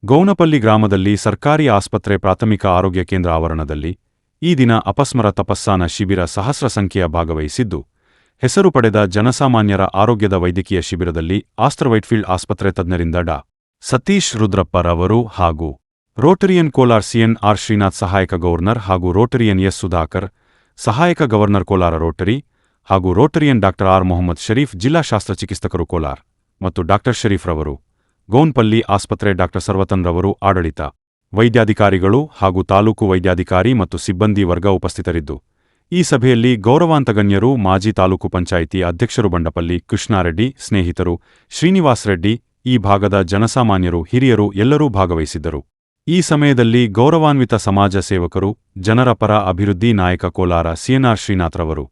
ಗೌನಪಲ್ಲಿ ಗ್ರಾಮದಲ್ಲಿ ಸರ್ಕಾರಿ ಆಸ್ಪತ್ರೆ ಪ್ರಾಥಮಿಕ ಆರೋಗ್ಯ ಕೇಂದ್ರ ಆವರಣದಲ್ಲಿ ಈ ದಿನ ಅಪಸ್ಮರ ತಪಸ್ಸಾನ ಶಿಬಿರ ಸಹಸ್ರ ಸಂಖ್ಯೆಯ ಭಾಗವಹಿಸಿದ್ದು, ಹೆಸರು ಪಡೆದ ಜನಸಾಮಾನ್ಯರ ಆರೋಗ್ಯದ ವೈದ್ಯಕೀಯ ಶಿಬಿರದಲ್ಲಿ ಆಸ್ಟ್ರವೈಟ್ಫೀಲ್ಡ್ ಆಸ್ಪತ್ರೆ ತಜ್ಞರಿಂದ ಡಾ. ಸತೀಶ್ ರುದ್ರಪ್ಪರವರು ಹಾಗೂ ರೋಟರಿಯನ್ ಕೋಲಾರ್ ಸಿಎನ್.ಆರ್. ಶ್ರೀನಾಥ್ ಸಹಾಯಕ ಗವರ್ನರ್ ಹಾಗೂ ರೋಟರಿಯನ್ ಎಸ್. ಸುಧಾಕರ್ ಸಹಾಯಕ ಗವರ್ನರ್ ಕೋಲಾರ ರೋಟರಿ ಹಾಗೂ ರೋಟರಿಯನ್ ಡಾ. ಆರ್. ಮೊಹಮ್ಮದ್ ಶರೀಫ್ ಜಿಲ್ಲಾ ಶಸ್ತ್ರಚಿಕಿತ್ಸಕರು ಕೋಲಾರ್ ಮತ್ತು ಡಾ. ಶರೀಫ್ ರವರು, ಗೌನ್ಪಲ್ಲಿ ಆಸ್ಪತ್ರೆ ಡಾ. ಸರ್ವತನ್ ರವರು ಆಡಳಿತ ವೈದ್ಯಾಧಿಕಾರಿಗಳು ಹಾಗೂ ತಾಲೂಕು ವೈದ್ಯಾಧಿಕಾರಿ ಮತ್ತು ಸಿಬ್ಬಂದಿ ವರ್ಗ ಉಪಸ್ಥಿತರಿದ್ದು, ಈ ಸಭೆಯಲ್ಲಿ ಗೌರವಾಂತ ಗಣ್ಯರು ಮಾಜಿ ತಾಲೂಕು ಪಂಚಾಯಿತಿ ಅಧ್ಯಕ್ಷರು ಬಂಡಪಲ್ಲಿ ಕೃಷ್ಣಾರೆಡ್ಡಿ, ಸ್ನೇಹಿತರು ಶ್ರೀನಿವಾಸ್ ರೆಡ್ಡಿ, ಈ ಭಾಗದ ಜನಸಾಮಾನ್ಯರು, ಹಿರಿಯರು ಎಲ್ಲರೂ ಭಾಗವಹಿಸಿದ್ದರು. ಈ ಸಮಯದಲ್ಲಿ ಗೌರವಾನ್ವಿತ ಸಮಾಜ ಸೇವಕರು, ಜನರ ಪರ ಅಭಿವೃದ್ಧಿ ನಾಯಕ ಕೋಲಾರ ಸಿಎನ್.ಆರ್. ಶ್ರೀನಾಥ್ ರವರು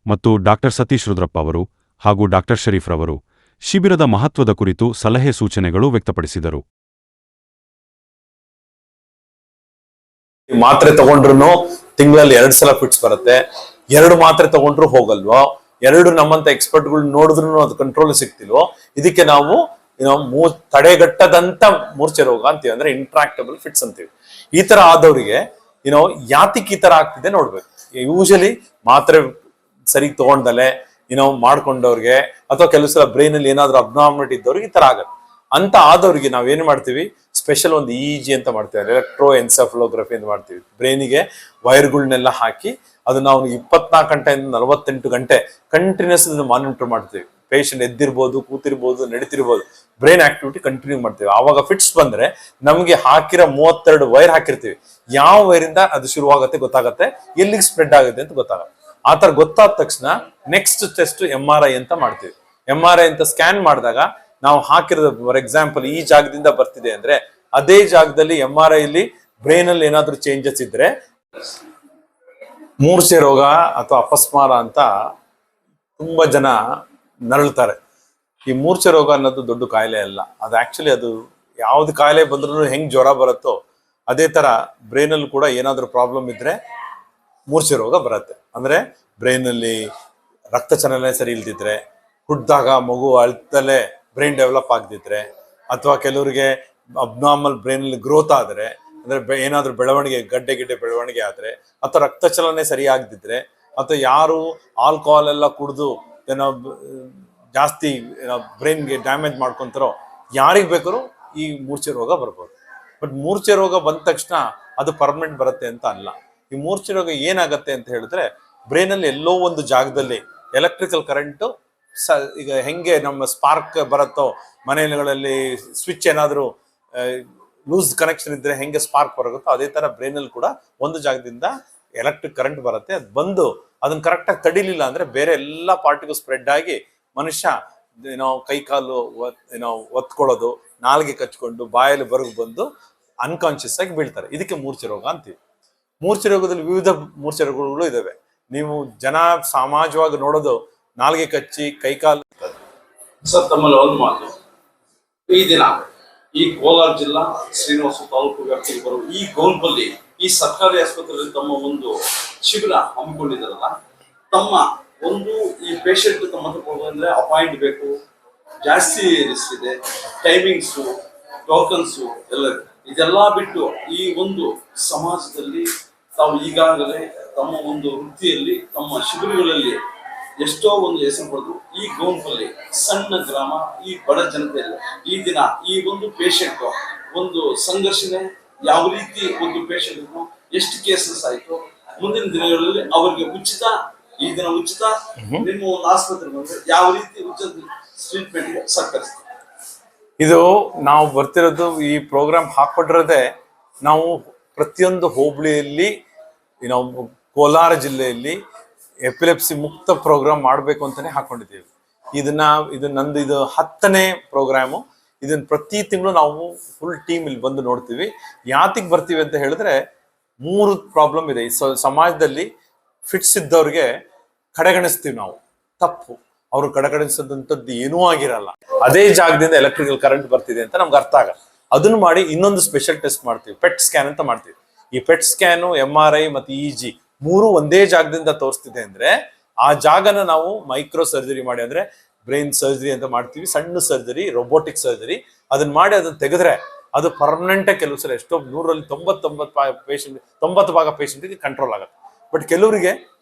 ಮತ್ತು ಡಾ. ಸತೀಶ್ ರುದ್ರಪ್ಪ ಅವರು ಹಾಗೂ ಡಾ. ಶರೀಫ್ ರವರು ಶಿಬಿರದ ಮಹತ್ವದ ಕುರಿತು ಸಲಹೆ ಸೂಚನೆಗಳು ವ್ಯಕ್ತಪಡಿಸಿದರು. ಮಾತ್ರೆ ತಗೊಂಡ್ರು ತಿಂಗಳಲ್ಲಿ 2 ಸಲ ಫಿಟ್ಸ್ ಬರುತ್ತೆ. 2 ಮಾತ್ರೆ ತಗೊಂಡ್ರು ಹೋಗಲ್ವೋ, 2 ನಮ್ಮಂತ ಎಕ್ಸ್ಪರ್ಟ್ಗಳು ನೋಡಿದ್ರು ಅದು ಕಂಟ್ರೋಲ್ ಸಿಗ್ತಿಲ್ವೋ, ಇದಕ್ಕೆ ನಾವು ತಡೆಗಟ್ಟದಂತ ಮೂರ್ಛೆ ರೋಗ ಅಂತೀವಿ, ಅಂದ್ರೆ ಇಂಟ್ರಾಕ್ಟಬಲ್ ಫಿಟ್ಸ್ ಅಂತೀವಿ. ಈ ತರ ಆದವರಿಗೆ ಯಾತಿಕ್ ಈ ತರ ಆಗ್ತಿದೆ ನೋಡ್ಬೇಕು. ಯೂಶಲಿ ಮಾತ್ರೆ ಸರಿ ತಗೊಂಡಲೆ ಮಾಡ್ಕೊಂಡವ್ರಿಗೆ ಅಥವಾ ಕೆಲವು ಸಲ ಬ್ರೈನ್ ಅಲ್ಲಿ ಏನಾದ್ರು ಅಬ್ನಾರ್ಮಲಿಟಿ ಇದ್ದವ್ರಿಗೆ ಈ ತರ ಆಗತ್ತೆ. ಅಂತ ಆದವ್ರಿಗೆ ನಾವೇನ್ ಮಾಡ್ತೀವಿ, ಸ್ಪೆಷಲ್ ಒಂದು ಇ.ಜಿ. ಅಂತ ಮಾಡ್ತೀವಿ, ಎಲೆಕ್ಟ್ರೋ ಎನ್ಸೆಫಲೋಗ್ರಫಿ ಅಂತ ಮಾಡ್ತೀವಿ. ಬ್ರೈನಿಗೆ ವೈರ್ಗಳನ್ನೆಲ್ಲ ಹಾಕಿ ಅದು ನಾವು 24 ಗಂಟೆಯಿಂದ 48 ಗಂಟೆ ಕಂಟಿನ್ಯೂಸ್ ಮಾನಿಟರ್ ಮಾಡ್ತೀವಿ. ಪೇಷಂಟ್ ಎದ್ದಿರ್ಬೋದು, ಕೂತಿರ್ಬೋದು, ನಡೀತಿರ್ಬೋದು, ಬ್ರೈನ್ ಆಕ್ಟಿವಿಟಿ ಕಂಟಿನ್ಯೂ ಮಾಡ್ತೀವಿ. ಆವಾಗ ಫಿಟ್ಸ್ ಬಂದ್ರೆ ನಮ್ಗೆ ಹಾಕಿರೋ 32 ವೈರ್ ಹಾಕಿರ್ತೀವಿ, ಯಾವ ವೈರಿಂದ ಅದು ಶುರುವಾಗತ್ತೆ ಗೊತ್ತಾಗತ್ತೆ, ಎಲ್ಲಿಗೆ ಸ್ಪ್ರೆಡ್ ಆಗುತ್ತೆ ಅಂತ ಗೊತ್ತಾಗತ್ತೆ. ಆ ತರ ಗೊತ್ತಾದ ತಕ್ಷಣ ನೆಕ್ಸ್ಟ್ ಟೆಸ್ಟ್ MRI ಅಂತ ಮಾಡ್ತೀವಿ. MRI ಅಂತ ಸ್ಕ್ಯಾನ್ ಮಾಡಿದಾಗ ನಾವು ಹಾಕಿರೋದು, ಫಾರ್ ಎಕ್ಸಾಂಪಲ್ ಈ ಜಾಗದಿಂದ ಬರ್ತಿದೆ ಅಂದ್ರೆ ಅದೇ ಜಾಗದಲ್ಲಿ MRI ಅಲ್ಲಿ ಬ್ರೈನ್ ಅಲ್ಲಿ ಏನಾದ್ರೂ ಚೇಂಜಸ್ ಇದ್ರೆ ಮೂರ್ಛೆ ರೋಗ ಅಥವಾ ಅಪಸ್ಮಾರ ಅಂತ ತುಂಬಾ ಜನ ನರಳ್ತಾರೆ. ಈ ಮೂರ್ಛೆ ರೋಗ ಅನ್ನೋದು ದೊಡ್ಡ ಕಾಯಿಲೆ ಅಲ್ಲ. ಅದು ಆಕ್ಚುಲಿ ಅದು ಯಾವ್ದು ಕಾಯಿಲೆ ಬಂದ್ರೂ ಹೆಂಗ್ ಜ್ವರ ಬರುತ್ತೋ ಅದೇ ತರ ಬ್ರೈನ್ ಅಲ್ಲಿ ಕೂಡ ಏನಾದ್ರೂ ಪ್ರಾಬ್ಲಮ್ ಇದ್ರೆ ಮೂರ್ಛೆ ರೋಗ ಬರುತ್ತೆ. ಅಂದ್ರೆ ಬ್ರೈನ್ ಅಲ್ಲಿ ರಕ್ತ ಚಲನೆ ಸರಿ ಇಲ್ದಿದ್ರೆ, ಹುಟ್ಟಿದಾಗ ಮಗು ಅಳ್ತಲೇ ಬ್ರೈನ್ ಡೆವಲಪ್ ಆಗದಿದ್ರೆ, ಅಥವಾ ಕೆಲವರಿಗೆ ಅಬ್ನಾರ್ಮಲ್ ಬ್ರೈನ್ ಅಲ್ಲಿ ಗ್ರೋತ್ ಆದ್ರೆ, ಅಂದ್ರೆ ಏನಾದ್ರೂ ಬೆಳವಣಿಗೆ ಗಡ್ಡೆ ಬೆಳವಣಿಗೆ ಆದ್ರೆ, ಅಥವಾ ರಕ್ತ ಚಲನೆ ಸರಿ ಆಗದಿದ್ರೆ, ಅಥವಾ ಯಾರು ಆಲ್ಕೋಹಾಲ್ ಎಲ್ಲ ಕುಡಿದು ಜಾಸ್ತಿ ಬ್ರೈನ್ಗೆ ಡ್ಯಾಮೇಜ್ ಮಾಡ್ಕೊಂತಾರೋ ಯಾರಿಗ್ ಬೇಕಾದ್ರೂ ಈ ಮೂರ್ಛೆ ರೋಗ ಬರ್ಬೋದು. ಬಟ್ ಮೂರ್ಛೆ ರೋಗ ಬಂದ ತಕ್ಷಣ ಅದು ಪರ್ಮನೆಂಟ್ ಬರುತ್ತೆ ಅಂತ ಅಲ್ಲ. ಈ ಮೂರ್ಛೆ ರೋಗ ಏನಾಗತ್ತೆ ಅಂತ ಹೇಳಿದ್ರೆ, ಬ್ರೈನ್ ಅಲ್ಲಿ ಎಲ್ಲೋ ಒಂದು ಜಾಗದಲ್ಲಿ ಎಲೆಕ್ಟ್ರಿಕಲ್ ಕರೆಂಟ್, ಈಗ ಹೆಂಗೆ ನಮ್ಮ ಸ್ಪಾರ್ಕ್ ಬರುತ್ತೋ ಮನೆಗಳಲ್ಲಿ ಸ್ವಿಚ್ ಏನಾದ್ರು ಲೂಸ್ ಕನೆಕ್ಷನ್ ಇದ್ರೆ ಹೆಂಗೆ ಸ್ಪಾರ್ಕ್ ಬರುತ್ತೋ ಅದೇ ತರ ಬ್ರೈನ್ ಅಲ್ಲಿ ಕೂಡ ಒಂದು ಜಾಗದಿಂದ ಎಲೆಕ್ಟ್ರಿಕ್ ಕರೆಂಟ್ ಬರುತ್ತೆ. ಅದು ಬಂದು ಅದನ್ನ ಕರೆಕ್ಟ್ ಆಗಿ ತಡಿಲಿಲ್ಲ ಅಂದ್ರೆ ಬೇರೆ ಎಲ್ಲಾ ಪಾರ್ಟಿಗೂ ಸ್ಪ್ರೆಡ್ ಆಗಿ ಮನುಷ್ಯ ಕೈ ಕಾಲು ಒತ್ಕೊಳ್ಳೋದು, ನಾಲ್ಗೆ ಕಚ್ಕೊಂಡು ಬಾಯಲ್ಲಿ ಬರಗು ಬಂದು ಅನ್ಕಾನ್ಶಿಯಸ್ ಆಗಿ ಬೀಳ್ತಾರೆ. ಇದಕ್ಕೆ ಮೂರ್ಛೆ ರೋಗ ಅಂತೀವಿ. ಮೂರ್ಛೆ ರೋಗದಲ್ಲಿ ವಿವಿಧ ಮೂರ್ಛೆ ರೋಗಗಳು ಇದಾವೆ. ನೀವು ಜನ ಸಮಾಜವಾಗಿ ನೋಡೋದು ನಾಲ್ಗೆ ಕಚ್ಚಿ ಕೈಕಾಲು. ಸರ್, ತಮ್ಮಲ್ಲಿ ಒಂದು ಮಾತು, ಈ ದಿನ ಈ ಕೋಲಾರ ಜಿಲ್ಲಾ ಶ್ರೀನಿವಾಸ ತಾಲೂಕು ವ್ಯಾಪ್ತಿಗೆ ಬರುವ ಈ ಗೌನ್ಪಲ್ಲಿ ಈ ಸರ್ಕಾರಿ ಆಸ್ಪತ್ರೆಯಲ್ಲಿ ತಮ್ಮ ಒಂದು ಶಿಬಿರ ಹಮ್ಮಿಕೊಂಡಿದ್ದಾರಲ್ಲ, ತಮ್ಮ ಒಂದು ಈ ಪೇಷಂಟ್ ತಮ್ಮ ಹತ್ರ ಬಂದ್ರೆ ಅಪಾಯಿಂಟ್ ಬೇಕು, ಜಾಸ್ತಿ ರಿಸ್ಕ್ ಇದೆ, ಟೈಮಿಂಗ್ಸು, ಟೋಕನ್ಸು ಇದೆಲ್ಲ ಬಿಟ್ಟು ಈ ಒಂದು ಸಮಾಜದಲ್ಲಿ ತಾವು ಈಗಾಗಲೇ ತಮ್ಮ ಒಂದು ವೃತ್ತಿಯಲ್ಲಿ ತಮ್ಮ ಶಿಬಿರಗಳಲ್ಲಿ ಎಷ್ಟೋ ಒಂದು ಹೆಸರು ಪಡೆದು ಈ ಗೌನ್ಪಲ್ಲಿ ಸಣ್ಣ ಗ್ರಾಮ, ಈ ಬಡ ಜನತೆಯಲ್ಲಿ ಈ ದಿನ ಈ ಒಂದು ಪೇಷಂಟ್ ಒಂದು ಸಂಘರ್ಷಣೆ ಯಾವ ರೀತಿ ಒಂದು ಪೇಷಂಟ್ ಎಷ್ಟು ಕೇಸಸ್ ಆಯ್ತು, ಮುಂದಿನ ದಿನಗಳಲ್ಲಿ ಅವರಿಗೆ ಉಚಿತ, ಈ ದಿನ ಉಚಿತ ನಿಮ್ಮ ಒಂದು ಆಸ್ಪತ್ರೆ ಬಂದ್ರೆ ಯಾವ ರೀತಿ ಉಚಿತ ಟ್ರೀಟ್ಮೆಂಟ್ಗೆ ಸಹಕರಿಸ್ತಾರೆ. ಇದು ನಾವು ಬರ್ತಿರೋದು, ಈ ಪ್ರೋಗ್ರಾಮ್ ಹಾಕೊಂಡಿರೋದೇ ನಾವು ಪ್ರತಿಯೊಂದು ಹೋಬಳಿಯಲ್ಲಿ, ನಾವು ಕೋಲಾರ ಜಿಲ್ಲೆಯಲ್ಲಿ ಎಪಿಲೆಪ್ಸಿ ಮುಕ್ತ ಪ್ರೋಗ್ರಾಮ್ ಮಾಡಬೇಕು ಅಂತಾನೆ ಹಾಕೊಂಡಿದ್ದೀವಿ. ಇದು ನಂದು 10ನೇ ಪ್ರೋಗ್ರಾಮು. ಇದನ್ನ ಪ್ರತಿ ತಿಂಗಳು ನಾವು ಫುಲ್ ಟೀಮ್ ಇಲ್ಲಿ ಬಂದು ನೋಡ್ತೀವಿ. ಯಾತಿಗೆ ಬರ್ತೀವಿ ಅಂತ ಹೇಳಿದ್ರೆ 3 ಪ್ರಾಬ್ಲಮ್ ಇದೆ. ಸಮಾಜದಲ್ಲಿ ಫಿಟ್ಸ್ ಇದ್ದವ್ರಿಗೆ ಕಡೆಗಣಿಸ್ತೀವಿ ನಾವು, ತಪ್ಪು. ಅವ್ರು ಕಡೆಗಣಿಸೋದಂಥದ್ದು ಏನೂ ಆಗಿರಲ್ಲ. ಅದೇ ಜಾಗದಿಂದ ಎಲೆಕ್ಟ್ರಿಕಲ್ ಕರೆಂಟ್ ಬರ್ತಿದೆ ಅಂತ ನಮ್ಗೆ ಅರ್ಥ ಆಗಲ್ಲ. ಅದನ್ನ ಮಾಡಿ ಇನ್ನೊಂದು ಸ್ಪೆಷಲ್ ಟೆಸ್ಟ್ ಮಾಡ್ತೀವಿ, ಪೆಟ್ ಸ್ಕ್ಯಾನ್ ಅಂತ ಮಾಡ್ತೀವಿ. ಈ ಪೆಟ್ ಸ್ಕ್ಯಾನು, MRI ಮತ್ತು ಇ.ಜಿ. 3 ಒಂದೇ ಜಾಗದಿಂದ ತೋರಿಸ್ತಿದೆ ಅಂದ್ರೆ ಆ ಜಾಗನ ನಾವು ಮೈಕ್ರೋ ಸರ್ಜರಿ ಮಾಡಿ, ಅಂದ್ರೆ ಬ್ರೈನ್ ಸರ್ಜರಿ ಅಂತ ಮಾಡ್ತೀವಿ, ಸಣ್ಣ ಸರ್ಜರಿ, ರೋಬೋಟಿಕ್ ಸರ್ಜರಿ, ಅದನ್ನ ಮಾಡಿ ಅದನ್ನ ತೆಗೆದ್ರೆ ಅದು ಪರ್ಮನೆಂಟೇ ಕೆಲವು ಸಲ ಎಷ್ಟೋ 100ರಲ್ಲಿ 90 ಭಾಗ ಪೇಷಂಟ್ಗೆ ಕಂಟ್ರೋಲ್ ಆಗುತ್ತೆ. ಬಟ್ ಕೆಲವರಿಗೆ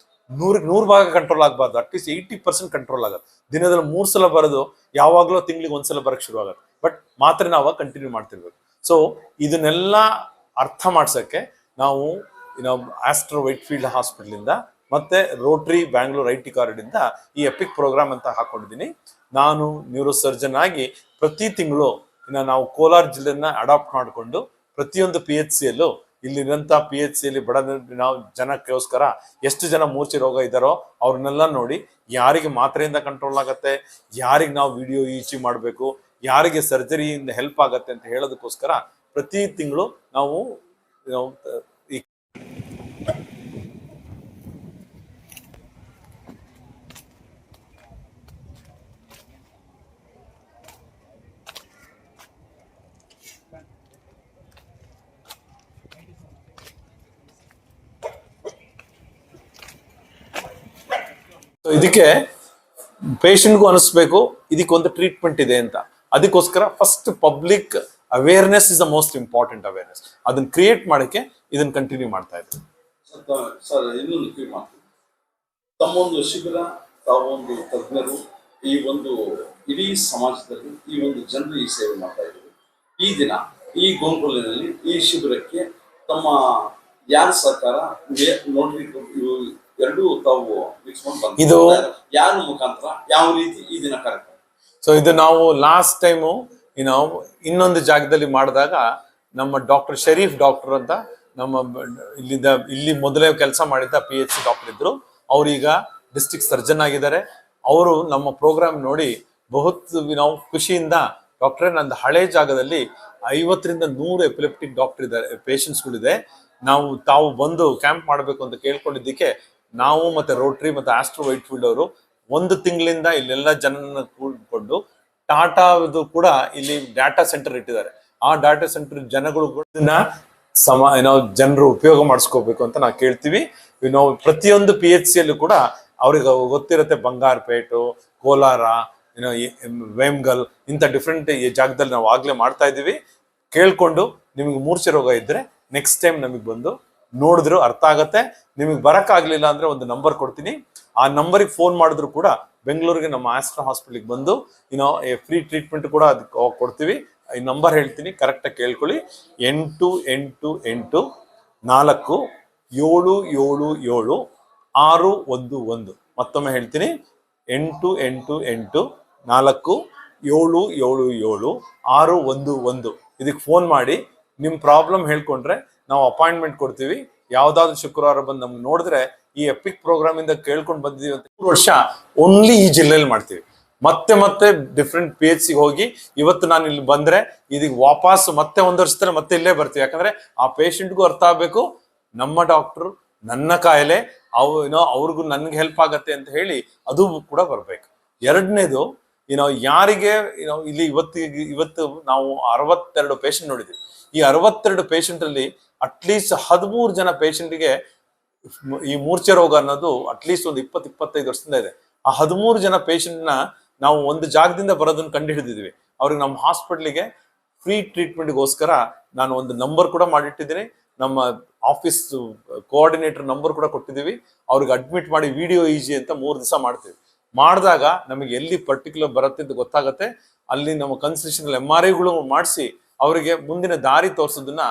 100 ಭಾಗ ಕಂಟ್ರೋಲ್ ಆಗಬಾರ್ದು, ಅಟ್ಲೀಸ್ಟ್ 80% ಕಂಟ್ರೋಲ್ ಆಗುತ್ತೆ. ದಿನದಲ್ಲಿ 3 ಸಲ ಬರೋದು ಯಾವಾಗಲೂ ತಿಂಗಳಿಗೆ 1 ಸಲ ಬರಕ್ಕೆ ಶುರು ಆಗುತ್ತೆ. ಬಟ್ ಮಾತ್ರ ನಾವು ಕಂಟಿನ್ಯೂ ಮಾಡ್ತಿರ್ಬೇಕು. ಸೊ ಇದನ್ನೆಲ್ಲ ಅರ್ಥ ಮಾಡ್ಸಕ್ಕೆ ನಾವು ಆಸ್ಟ್ರೋ ವೈಟ್ಫೀಲ್ಡ್ ಹಾಸ್ಪಿಟಲ್ ಇಂದ ಮತ್ತೆ ರೋಟರಿ ಬ್ಯಾಂಗ್ಳೂರ್ IT ಕಾರಿಡಾರ್ ಇಂದ ಈ ಎಪಿಕ್ ಪ್ರೋಗ್ರಾಮ್ ಅಂತ ಹಾಕೊಂಡಿದ್ದೀನಿ. ನಾನು ನ್ಯೂರೋ ಸರ್ಜನ್ ಆಗಿ ಪ್ರತಿ ತಿಂಗಳು ನಾವು ಕೋಲಾರ ಜಿಲ್ಲೆಯನ್ನ ಅಡಾಪ್ಟ್ ಮಾಡಿಕೊಂಡು ಪ್ರತಿಯೊಂದು PHCಯಲ್ಲೂ ಇಲ್ಲಿರುವಂತ PHCಯಲ್ಲಿ ಬಡ ನಾವು ಜನಕ್ಕೋಸ್ಕರ ಎಷ್ಟು ಜನ ಮೂರ್ಛೆ ರೋಗ ಇದ್ದಾರೋ ಅವ್ರನ್ನೆಲ್ಲ ನೋಡಿ ಯಾರಿಗೆ ಮಾತ್ರೆಯಿಂದ ಕಂಟ್ರೋಲ್ ಆಗತ್ತೆ, ಯಾರಿಗೆ ನಾವು ವಿಡಿಯೋ EEG ಮಾಡಬೇಕು, ಯಾರಿಗೆ ಸರ್ಜರಿಯಿಂದ ಹೆಲ್ಪ್ ಆಗತ್ತೆ ಅಂತ ಹೇಳೋದಕ್ಕೋಸ್ಕರ ಪ್ರತಿ ತಿಂಗಳು ನಾವು ಇದಕ್ಕೆ ಪೇಷಂಟ್ಗೂ ಅನಿಸ್ಬೇಕು ಇದಕ್ಕೊಂದು ಟ್ರೀಟ್ಮೆಂಟ್ ಇದೆ ಅಂತ. ಅದಕ್ಕೋಸ್ಕರ first public awareness is the most important awareness. ಅದನ್ನ ಕ್ರಿಯೇಟ್ ಮಾಡಕ್ಕೆ ಇದನ್ನ ಕಂಟಿನ್ಯೂ ಮಾಡ್ತಾ ಇದ್ದೀವಿ. ಸರ್ ಇನ್ನೊಂದು ಕ್ಯೂ ಮಾಡ್ತೀವಿ. ತಮ್ಮೊಂದು ಶಿಬಿರ, ತಾವೊಂದು ತಜ್ಞರು, ಈ ಒಂದು ಇಡೀ ಸಮಾಜದಲ್ಲಿ ಈ ಒಂದು ಜನರು ಈ ಸೇವೆ ಮಾಡ್ತಾ ಇದ್ದೀವಿ. ಈ ದಿನ ಈ ಗೋನ್ಕೊಲ್ಲಿನಲ್ಲಿ ಈ ಶಿಬಿರಕ್ಕೆ ತಮ್ಮ ಯಾರ ಸರ್ಕಾರ ನೋಡ್ರಿ ಎರಡೂ ತಾವು ಇದು ಯಾರ ಮುಖಾಂತರ ಯಾವ ರೀತಿ ಈ ದಿನ ಕಾರ್ಯಕ್ರಮ? ಸೊ ಇದು ನಾವು ಲಾಸ್ಟ್ ಟೈಮು ಇನ್ನೊಂದು ಜಾಗದಲ್ಲಿ ಮಾಡಿದಾಗ ನಮ್ಮ ಡಾಕ್ಟರ್ ಶರೀಫ್ ಡಾಕ್ಟರ್ ಅಂತ ನಮ್ಮ ಇಲ್ಲಿ ಮೊದಲೇ ಕೆಲಸ ಮಾಡಿದ್ದ PHC ಡಾಕ್ಟರ್ ಇದ್ರು. ಅವ್ರೀಗ ಡಿಸ್ಟ್ರಿಕ್ಟ್ ಸರ್ಜನ್ ಆಗಿದ್ದಾರೆ. ಅವರು ನಮ್ಮ ಪ್ರೋಗ್ರಾಮ್ ನೋಡಿ ಖುಷಿಯಿಂದ ಡಾಕ್ಟ್ರೇ ನಂದು ಹಳೆ ಜಾಗದಲ್ಲಿ 50ರಿಂದ 100 ಎಪಿಲೆಪ್ಟಿಕ್ ಡಾಕ್ಟರ್ ಇದ್ದಾರೆ, ಪೇಷಂಟ್ಸ್ಗಳಿದೆ, ತಾವು ಬಂದು ಕ್ಯಾಂಪ್ ಮಾಡಬೇಕು ಅಂತ ಕೇಳ್ಕೊಂಡಿದ್ದಕ್ಕೆ ನಾವು ಮತ್ತೆ ರೋಟರಿ ಮತ್ತೆ ಆಸ್ಟ್ರೋ ವೈಟ್ಫೀಲ್ಡ್ ಅವರು 1 ತಿಂಗಳಿಂದ ಇಲ್ಲೆಲ್ಲ ಜನನ ಕೂಡ್ಕೊಂಡು ಟಾಟಾದು ಕೂಡ ಇಲ್ಲಿ ಡಾಟಾ ಸೆಂಟರ್ ಇಟ್ಟಿದ್ದಾರೆ. ಆ ಡಾಟಾ ಸೆಂಟರ್ ಜನಗಳು ಜನರು ಉಪಯೋಗ ಮಾಡಿಸ್ಕೋಬೇಕು ಅಂತ ನಾವು ಕೇಳ್ತೀವಿ. ಪ್ರತಿಯೊಂದು PHCಯಲ್ಲೂ ಕೂಡ ಅವ್ರಿಗೆ ಗೊತ್ತಿರುತ್ತೆ, ಬಂಗಾರಪೇಟು, ಕೋಲಾರ, ವೇಮ್ಗಲ್ ಇಂಥ ಡಿಫ್ರೆಂಟ್ ಜಾಗದಲ್ಲಿ ನಾವು ಆಗ್ಲೇ ಮಾಡ್ತಾ ಇದ್ದೀವಿ. ಕೇಳ್ಕೊಂಡು ನಿಮಗೆ ಮೂರ್ಛೆ ರೋಗ ಇದ್ರೆ ನೆಕ್ಸ್ಟ್ ಟೈಮ್ ನಮಗೆ ಬಂದು ನೋಡಿದ್ರು ಅರ್ಥ ಆಗತ್ತೆ. ನಿಮಗೆ ಬರಕ್ಕಾಗ್ಲಿಲ್ಲ ಅಂದ್ರೆ ಒಂದು ನಂಬರ್ ಕೊಡ್ತೀನಿ, ಆ ನಂಬರಿಗೆ ಫೋನ್ ಮಾಡಿದ್ರು ಕೂಡ ಬೆಂಗಳೂರಿಗೆ ನಮ್ಮ ಆಸ್ಟ್ರೋ ಹಾಸ್ಪಿಟಲ್ಗೆ ಬಂದು ಫ್ರೀ ಟ್ರೀಟ್ಮೆಂಟ್ ಕೂಡ ಅದಕ್ಕೆ ಕೊಡ್ತೀವಿ. ಈ ನಂಬರ್ ಹೇಳ್ತೀನಿ, ಕರೆಕ್ಟಾಗಿ ಕೇಳ್ಕೊಳ್ಳಿ. 8884777 ಮತ್ತೊಮ್ಮೆ ಹೇಳ್ತೀನಿ, 8884777 ಇದಕ್ಕೆ ಫೋನ್ ಮಾಡಿ ನಿಮ್ಮ ಪ್ರಾಬ್ಲಮ್ ಹೇಳ್ಕೊಂಡ್ರೆ ನಾವು ಅಪಾಯಿಂಟ್ಮೆಂಟ್ ಕೊಡ್ತೀವಿ. ಯಾವ್ದಾದ್ರು ಶುಕ್ರವಾರ ಬಂದು ನಮ್ಗೆ ನೋಡಿದ್ರೆ ಈ ಎಪಿಕ್ ಪ್ರೋಗ್ರಾಮ್ ಇಂದ ಕೇಳ್ಕೊಂಡು ಬಂದಿದ್ದೀವಿ ಅಂತ 3 ವರ್ಷ ಓನ್ಲಿ ಈ ಜಿಲ್ಲೆಯಲ್ಲಿ ಮಾಡ್ತೀವಿ. ಮತ್ತೆ ಡಿಫ್ರೆಂಟ್ PHCಗೆ ಹೋಗಿ ಇವತ್ತು ನಾನು ಇಲ್ಲಿ ಬಂದ್ರೆ ಇದಕ್ಕೆ ವಾಪಸ್ ಮತ್ತೆ 1 ವರ್ಷದಲ್ಲಿ ಮತ್ತೆ ಇಲ್ಲೇ ಬರ್ತೀವಿ. ಯಾಕಂದ್ರೆ ಆ ಪೇಷಂಟ್ಗೂ ಅರ್ಥ ಆಗ್ಬೇಕು, ನಮ್ಮ ಡಾಕ್ಟರ್ ನನ್ನ ಕಾಯಿಲೆ ಅವ್ರಿಗೂ ನನ್ಗೆ ಹೆಲ್ಪ್ ಆಗತ್ತೆ ಅಂತ ಹೇಳಿ ಅದು ಕೂಡ ಬರ್ಬೇಕು. ಎರಡನೇದು ಯಾರಿಗೆ ಇಲ್ಲಿ ಇವತ್ತು ನಾವು 62 ಪೇಷಂಟ್ ನೋಡಿದ್ವಿ. ಈ 62 ಪೇಷಂಟ್ ಅಲ್ಲಿ ಅಟ್ಲೀಸ್ಟ್ 13 ಜನ ಪೇಷಂಟ್ಗೆ ಈ ಮೂರ್ಛೆ ರೋಗ ಅನ್ನೋದು ಅಟ್ಲೀಸ್ಟ್ ಒಂದು 20-25 ವರ್ಷದಿಂದ ಇದೆ. ಆ 13 ಜನ ಪೇಷಂಟ್ನ ನಾವು ಒಂದು ಜಾಗದಿಂದ ಬರೋದನ್ನ ಕಂಡು ಹಿಡಿದಿದ್ವಿ. ಅವ್ರಿಗೆ ನಮ್ಮ ಹಾಸ್ಪಿಟ್ಲಿಗೆ ಫ್ರೀ ಟ್ರೀಟ್ಮೆಂಟ್ಗೋಸ್ಕರ ನಾನು ಒಂದು ನಂಬರ್ ಕೂಡ ಮಾಡಿಟ್ಟಿದ್ದೀನಿ. ನಮ್ಮ ಆಫೀಸ್ ಕೋಆರ್ಡಿನೇಟರ್ ನಂಬರ್ ಕೂಡ ಕೊಟ್ಟಿದ್ದೀವಿ. ಅವ್ರಿಗೆ ಅಡ್ಮಿಟ್ ಮಾಡಿ ವಿಡಿಯೋ EEG ಅಂತ 3 ದಿವಸ ಮಾಡ್ತೀವಿ. ಮಾಡಿದಾಗ ನಮಗೆ ಎಲ್ಲಿ ಪರ್ಟಿಕ್ಯುಲರ್ ಬರುತ್ತೆ ಅಂತ ಗೊತ್ತಾಗತ್ತೆ. ಅಲ್ಲಿ ನಮ್ಮ ಕನ್ಸಲ್ಟೇಷನ್ MRIಗಳು ಮಾಡಿಸಿ ಅವರಿಗೆ ಮುಂದಿನ ದಾರಿ ತೋರಿಸೋದನ್ನ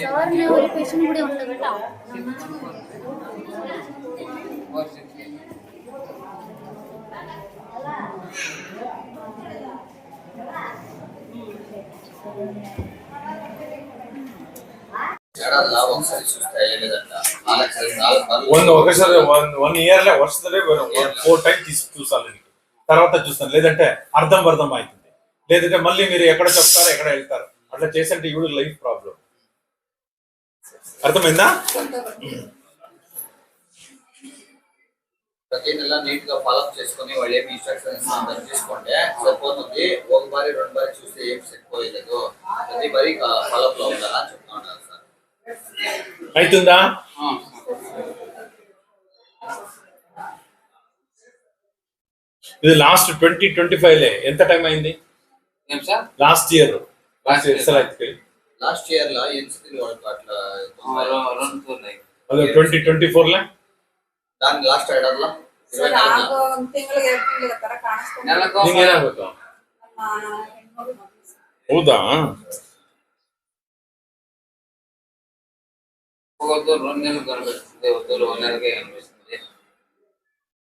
സാറിന് ഒരു പേഷ്യന്റ് കൂടി ഉണ്ട് കേട്ടോ. వన్ ఇయర్లే ವರ್ಷದಲ್ಲೇ 4 టైమ్స్ చూసాలి. తర్వాత చూస్తాను, లేదంటే అర్థం అవుతుంది, లేదంటే మళ్ళీ మీరు ఎక్కడ చెప్తారో ఎక్కడ వెళ్తారు అట్లా చేసంటే ఇప్పుడు లైఫ్ ప్రాబ్లం. అర్థమైందా? ప్రతిదెల్లా నీట్ గా ఫాలోఅప్ చేసుకొని వాళ్ళు ఏమి ఇన్స్ట్రక్షన్స్ అందరూ తీసుకుంటే సరిపోతుంది. ఒక బారి రెండు బారి చూస్తే ఏం సెట్ పోయలేదు, ప్రతి బారి ఫాలోఅప్ లో ఉండాలని చెప్తా ఉన్నారు సార్. అవుతుందా? ఇది లాస్ట్ 2025 ఎంత టైం అయింది? ఏం sir? Last year last year లా ఎన్సిపి వాళ్ళకి అట్లా ಅದು 2024 దాని లాస్ట్ ఐడర్లా ಸರ್ ಆಗ ಒಂದು ತಿಂಗಳಿಗೆ 2 ತಿಂಗಳ ತರ ಕಾಣಿಸ್ಕೊಂಡು ನಿಂಗೆ ಏನಾಗಬೇಕು? ಹೌದಾ?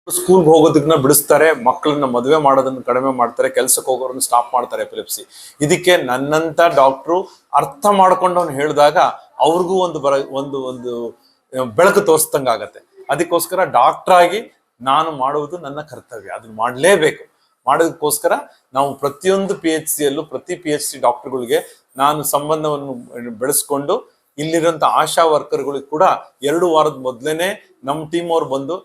ಸ್ಕೂಲ್ಗೆ ಹೋಗೋದನ್ನ ಬಿಡಿಸ್ತಾರೆ, ಮಕ್ಕಳನ್ನ ಮದುವೆ ಮಾಡೋದನ್ನ ಕಡಿಮೆ ಮಾಡ್ತಾರೆ, ಕೆಲ್ಸಕ್ಕೆ ಹೋಗೋರನ್ನ ಸ್ಟಾಪ್ ಮಾಡ್ತಾರೆ ಎಪಿಲೆಪ್ಸಿ. ಇದಕ್ಕೆ ನನ್ನಂತ ಡಾಕ್ಟ್ರು ಅರ್ಥ ಮಾಡ್ಕೊಂಡು ಅವ್ನು ಹೇಳಿದಾಗ ಅವ್ರಿಗೂ ಒಂದು ಬೆಳಕು ತೋರಿಸ್ದಂಗ ಆಗತ್ತೆ. ಅದಕ್ಕೋಸ್ಕರ ಡಾಕ್ಟರ್ ಆಗಿ ನಾನು ಮಾಡುವುದು ನನ್ನ ಕರ್ತವ್ಯ, ಅದನ್ನ ಮಾಡಲೇಬೇಕು. ಮಾಡೋದಕ್ಕೋಸ್ಕರ ನಾವು ಪ್ರತಿಯೊಂದು PHC ಯಲ್ಲೂ ಪ್ರತಿ PHC ಡಾಕ್ಟರ್ಗಳಿಗೆ ನಾನು ಸಂಬಂಧವನ್ನು ಬೆಳೆಸ್ಕೊಂಡು ಇಲ್ಲಿರುವಂತ ಆಶಾ ವರ್ಕರ್ಗಳಿಗೆ ಕೂಡ 2 ವಾರದ ಮೊದಲೇನೆ ನಮ್ಮ ಟೀಮ್ ಅವ್ರು ಬಂದು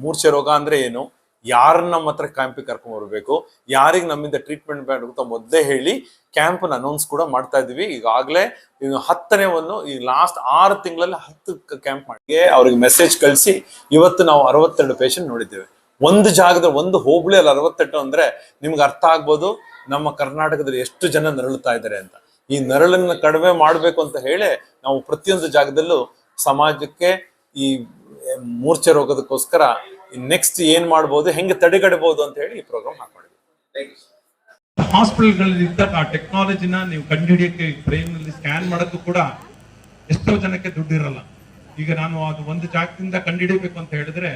ಮೂರ್ಛೆ ರೋಗ ಅಂದ್ರೆ ಏನು, ಯಾರನ್ನ ನಮ್ಮ ಹತ್ರ ಕ್ಯಾಂಪಿಗೆ ಕರ್ಕೊಂಡ್ ಬರ್ಬೇಕು, ಯಾರಿಗೆ ನಮ್ಮಿಂದ ಟ್ರೀಟ್ಮೆಂಟ್ ಬೇಕಾಗುತ್ತೋ ಮೊದಲೇ ಹೇಳಿ ಕ್ಯಾಂಪ್ ಅನೌನ್ಸ್ ಕೂಡ ಮಾಡ್ತಾ ಇದೀವಿ. ಈಗಾಗಲೇ 10ನೇ ಈ ಲಾಸ್ಟ್ 6 ತಿಂಗಳಲ್ಲಿ 10 ಕ್ಯಾಂಪ್ ಮಾಡಿ ಅವ್ರಿಗೆ ಮೆಸೇಜ್ ಕಳಿಸಿ ಇವತ್ತು ನಾವು 62 ಪೇಷಂಟ್ ನೋಡಿದ್ದೇವೆ. ಒಂದು ಜಾಗದ ಒಂದು ಹೋಬಳಿಯಲ್ಲಿ 68 ಅಂದ್ರೆ ನಿಮ್ಗೆ ಅರ್ಥ ಆಗ್ಬೋದು ನಮ್ಮ ಕರ್ನಾಟಕದಲ್ಲಿ ಎಷ್ಟು ಜನ ನರಳುತ್ತಾ ಇದ್ದಾರೆ ಅಂತ. ಈ ನರಳನ್ನ ಕಡಿಮೆ ಮಾಡ್ಬೇಕು ಅಂತ ಹೇಳಿ ನಾವು ಪ್ರತಿಯೊಂದು ಜಾಗದಲ್ಲೂ ಸಮಾಜಕ್ಕೆ ಈ ಮೂರ್ಛೆ ರೋಗದಕ್ಕೋಸ್ಕರ ನೆಕ್ಸ್ಟ್ ಏನ್ ಮಾಡ್ಬೋದು, ಹೆಂಗೆ ತಡೆಗಟ್ಟಬಹುದು ಅಂತ ಹೇಳಿ ಈ ಪ್ರೋಗ್ರಾಮ್ ಹಾಕೊಂಡಿದ್ವಿ. ಹಾಸ್ಪಿಟಲ್ಗಳಲ್ಲಿ ಇದ್ದಾಗ ಆ ಟೆಕ್ನಾಲಜಿನ ನೀವು ಕಂಡುಹಿಡಿಯಕ್ಕೆ ಬ್ರೈನ್ ನಲ್ಲಿ ಸ್ಕ್ಯಾನ್ ಮಾಡೋಕ್ಕೂ ಕೂಡ ಎಷ್ಟೋ ಜನಕ್ಕೆ ದುಡ್ಡು ಇರಲ್ಲ. ಈಗ ನಾನು ಅದು ಒಂದು ಜಾಗದಿಂದ ಕಂಡುಹಿಡಿಯಬೇಕು ಅಂತ ಹೇಳಿದ್ರೆ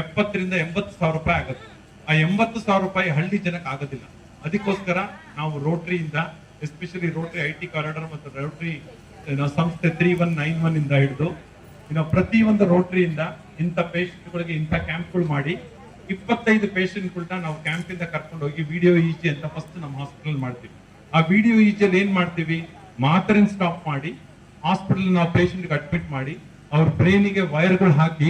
70 ರಿಂದ 80 ಸಾವಿರ ರೂಪಾಯಿ ಆಗುತ್ತೆ. ಆ 80 ಸಾವಿರ ರೂಪಾಯಿ ಹಳ್ಳಿ ಜನಕ್ಕೆ ಆಗೋದಿಲ್ಲ. ಅದಕ್ಕೋಸ್ಕರ ನಾವು ರೋಟರಿಯಿಂದ, ಎಸ್ಪೆಷಲಿ ರೋಟರಿ IT ಕಾರಿಡಾರ್ ಮತ್ತು ರೋಟರಿ ಸಂಸ್ಥೆ 3191 ಇಂದ ಹಿಡಿದು ಪ್ರತಿ ಒಂದು ರೋಟರಿಯಿಂದ ಇಂಥ ಪೇಷಂಟ್ಗಳಿಗೆ ಇಂಥ ಕ್ಯಾಂಪ್ಗಳು ಮಾಡಿ 25 ಪೇಷಂಟ್ಗಳನ್ನ ನಾವು ಕ್ಯಾಂಪಿಂದ ಕರ್ಕೊಂಡು ಹೋಗಿ ವಿಡಿಯೋ EG ಅಂತ ಫಸ್ಟ್ ನಮ್ಮ ಹಾಸ್ಪಿಟಲ್ ಮಾಡ್ತೀವಿ. ಆ ವಿಡಿಯೋ EG ಅಲ್ಲಿ ಏನ್ ಮಾಡ್ತೀವಿ, ಮಾತ್ರೆ ಸ್ಟಾಪ್ ಮಾಡಿ ಹಾಸ್ಪಿಟಲ್ ನಾವು ಪೇಷಂಟ್ಗೆ ಅಡ್ಮಿಟ್ ಮಾಡಿ ಅವ್ರ ಬ್ರೈನಿಗೆ ವೈರ್ಗಳು ಹಾಕಿ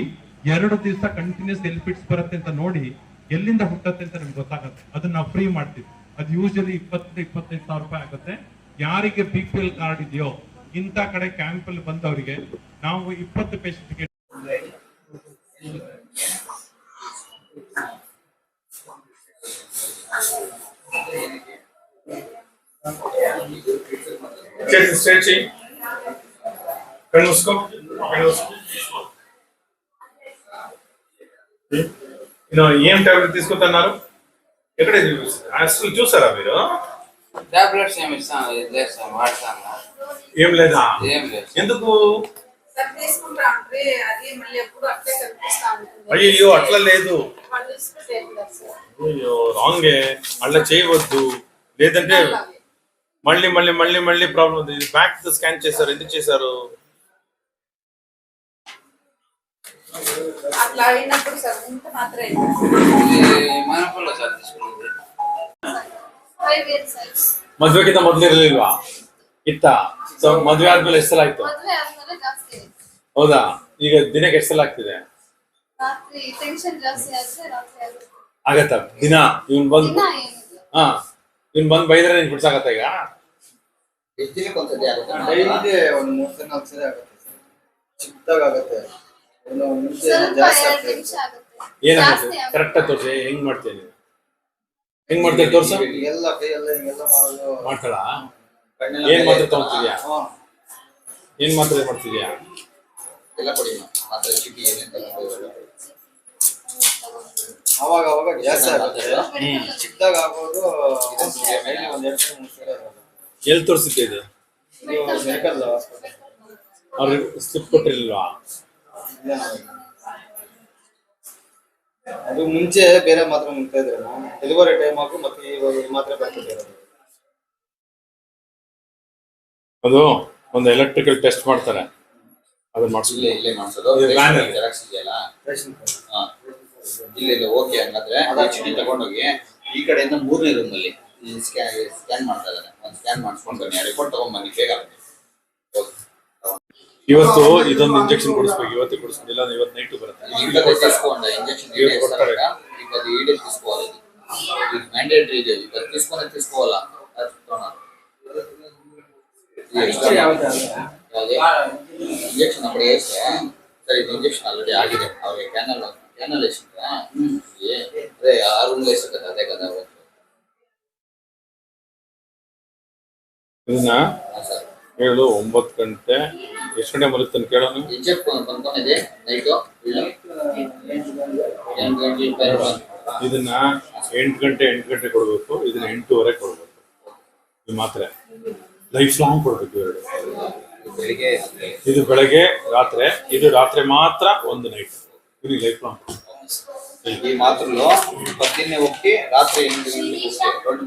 2 ದಿವಸ ಕಂಟಿನ್ಯೂಸ್ ಎಲ್ಲಿ ಫಿಟ್ಸ್ ಬರುತ್ತೆ ಅಂತ ನೋಡಿ ಎಲ್ಲಿಂದ ಹುಟ್ಟತ್ತೆ ಅಂತ ನಮ್ಗೆ ಗೊತ್ತಾಗುತ್ತೆ. ಅದನ್ನ ನಾವು ಫ್ರೀ ಮಾಡ್ತೀವಿ. ಅದು ಯೂಶಲಿ 20-25 ಸಾವಿರ ರೂಪಾಯಿ ಆಗುತ್ತೆ. ಯಾರಿಗೆ BPL ಕಾರ್ಡ್ ಇದೆಯೋ ಇಂಥ ಕಡೆ ಕ್ಯಾಂಪ್ ಅಲ್ಲಿ ಬಂದವರಿಗೆ ನಾವು 20 ಪೇಷಂಟ್ಗೆ ఏం టాబ్లెట్ తీసుకుంటున్నారు? ఎక్కడ అసలు చూసారా మీరు? టాబ్లెట్స్ ఏమి ఇస్తాం వాడతాను. ఏం లేదా? ఏం లేదు. ఎందుకు? ಸರ್ తీసుకుంటా ಅಂದ್ರೆ అది మళ్ళీ ఎప్పుడు అట్లే కనిపిస్తా ఉంటుంది. అయ్యో అట్లా లేదు, వాళ్ళు తీసుకుంటారు సార్. అయ్యో రాంగే, అట్లా చేయవద్దు. లేదంటే మళ్ళీ మళ్ళీ మళ్ళీ మళ్ళీ ప్రాబ్లం అవుతుంది. బ్యాక్ స్కాన్ చేశారు, ఎందుకు చేశారు? అట్లా అయినప్పుడు సార్ ఇంత మాత్రమే మనపల్లో సార్ తీసుకున్నది 5 years ಆಯ್ತು. ಮದ್ವೆಗಿಂತ ಮೊದ್ಲು ಇರಲಿಲ್ವಾ? ಇತ್ತ? ಸೊ ಮದ್ವೆ ಆದ್ಮೇಲೆ ಎಷ್ಟು ಸಲ ಆಯ್ತು? ಮದುವೆ ಆದ್ಮೇಲೆ ಜಾಸ್ತಿ ಆಯ್ತು. ಹೌದಾ? ಈಗ ದಿನಕ್ಕೆ ಎಷ್ಟು ಸಲ ಆಗ್ತಿದೆ? ರಾತ್ರಿ ಟೆನ್ಷನ್ ಜಾಸ್ತಿ ಆದ್ರೆ ರಾತ್ರಿ ಆಗುತ್ತೆ. ಆಗತ್ತ ದಿನ? ಇವ್ನ್ ಬಂದ್ ದಿನ ಏನಿಲ್ಲ. ಇವ್ನ್ ಬಂದ್ ಬೈದ್ರೆ ನೀನ್ ಬಿಡ್ಸಾಕತ್ತ ಈಗ? ಎಷ್ಟು ದಿನಕ್ಕೆ ಒಂದ್ಸತಿ ಆಗುತ್ತೆ? ಡೈಲಿ ಒಂದು 3-4 ಸಲ ಆಗುತ್ತೆ ಸರ್. ಚಿಕ್ಕದಾಗ ಆಗುತ್ತೆ. ಮುಂಚೆ ಸ್ವಲ್ಪ ಜಾಸ್ತಿ 2 ಆಗ್ತದೆ. ನಿಮಿಷ ಆಗುತ್ತೆ. ಏನಾಗುತ್ತೆ? ಜಾಸ್ತಿ ಆಗುತ್ತೆ. ಕರೆಕ್ಟ್ ಆಗಿ ತೋರ್ಸಿ, ಹೆಂಗ್ ಮಾಡ್ತೀಯ ನೀನು? ಹೆಂಗ್ ಮಾಡ್ತೀಯ ತೋರ್ಸ? ಎಲ್ಲ ಕೈ ಎಲ್ಲ ಹಿಂಗೆಲ್ಲ ಮಾಡೋದು. ಮಾಡ್ತಾಳ? ಕಣ್ಣೆಲ್ಲ ಏನ್ ಮಾತ್ರ ಮೇಲೆ ತಗೊಂತಿದ್ಯಾ? ಏನ್ ಮಾತ್ರ ಮಾಡ್ತಿದ್ಯಾ? ಎಲ್ಲ ಕೊಡಿ ಮಾತ್ರ ಚೀಟಿ ಏನೇನು ತಗೊಂಡು ಅವಾಗ ಅವಾಗ ಜಾಸ್ತಿ ಆಗುತ್ತೆ. ಮೆಡಿಕಲ್ ಚಿಕ್ಕದಾಗ ಆಗೋದು ಡೈಲಿ ಒಂದು 2-3 ಸಲ ಆಗುತ್ತೆ. ಎಲ್ಲಿ ತೋರಿಸಿದ್ದೆ ಇದು? ಇದು ಮೆಡಿಕಲ್ ಹಾಸ್ಪಿಟಲ್. ಅವ್ರಿಗೆ ಸ್ಲಿಪ್ ಕೊಟ್ಟಿರ್ಲಿಲ್ವಾ? ಇಲ್ಲ ನಮಗೆ. ಅದು ಮುಂಚೆ ಬೇರೆ ಮಾತ್ರ ಮುಗ್ತಾ ಇದ್ರೆ ಡೆಲಿವರಿ ಟೈಮ್ ಆಗು ಮತ್ತೆ ಇವಾಗ ಈ ಮಾತ್ರ ಬರ್ತಿದ್ದಾರೆ. ಅದು ಒಂದು ಎಲೆಕ್ಟ್ರಿಕಲ್ ಟೆಸ್ಟ್ ಮಾಡ್ತಾರೆ, ಅದನ್ನ ಮಾಡಿಸಿಲ್ಲ. ಇಲ್ಲೇ ಮಾಡಿಸೋದು ಇದು van ಅಲ್ಲಿ. ಜೆರಾಕ್ಸ್ ಇದೆಯಲ್ಲ, ಪೇಷಂಟ್ ಹಾ ಇಲ್ಲ ಓಕೆ. ಹಂಗಾದ್ರೆ ಆ ಚೀಟಿ ತಗೊಂಡೋಗಿ ಈ ಕಡೆಯಿಂದ 3ನೇ ರೂಮ್ ಅಲ್ಲಿ ಸ್ಕ್ಯಾನ್ ಮಾಡ್ತಾ ಇದ್ದಾರೆ. ಒಂದು ಸ್ಕ್ಯಾನ್ ಮಾಡಿಸ್ಕೊಂಡು ಬನ್ನಿ, ರಿಪೋರ್ಟ್ ತಗೊಂಡ್ ಬನ್ನಿ ಬೇಗ. ಇವತ್ತು ಇದೊಂದು ಇಂಜೆಕ್ಷನ್ ಕೊಡಿಸ್ಬೇಕು, ಇವತ್ತೇ ಕೊಡಿಸ್ಬೇಕು, ಇಲ್ಲ ಇವತ್ತು ನೈಟ್ ಬರುತ್ತೆ. ఇంట్లో తీసుకోండి ఇంజెక్షన్ ಇವತ್ತು ಕೊಡ್ತಾರೆ. ఇప్పుడు అది ఈడెడ్ తీసుకోవాలి, ఇది మ్యాండేటరీ, ఇది ఇప్పుడు తీసుకొని తీసుకోవాలా అది చెప్తున్నాను. ఇంజెక్షన్ అప్పుడు వేస్తే సరే, ఇది ఇంజెక్షన్ ఆల్రెడీ ఆಗಿದೆ, అవి క్యానల్ వేసిందా అదే ఆ రూమ్ లో వేస్తారు కదా, అదే కదా ಇದನ್ನ ಸರ್. ಹೇಳು 9 ಗಂಟೆ ಎಷ್ಟು ಗಂಟೆ ಮಲಗ್ತಾನೆ ಕೇಳೋಣ. ಇಂಜೆಕ್ಟ್ ಬಂದ್ಕೊಂಡಿದೆ ನೈಟು ಇದನ್ನ 8 ಗಂಟೆ ಕೊಡ್ಬೇಕು, ಇದನ್ನ 8:30 ಕೊಡ್ಬೇಕು. ಈ ಮಾತ್ರೆ ಲೈಫ್ ಲಾಂಗ್ ಕೊಡ್ಬೇಕು. ಎರಡು ಬೆಳಿಗ್ಗೆ ಇದು ಬೆಳಗ್ಗೆ ರಾತ್ರಿ, ಇದು ರಾತ್ರಿ ಮಾತ್ರ ಒಂದು ನೈಟ್, ಇದು ಲೈಫ್ ಲಾಂಗ್. ఈ మాత్రలో పొద్దున్నే ఒకటి రాత్రి 8 గంటలకు ఒకటి 2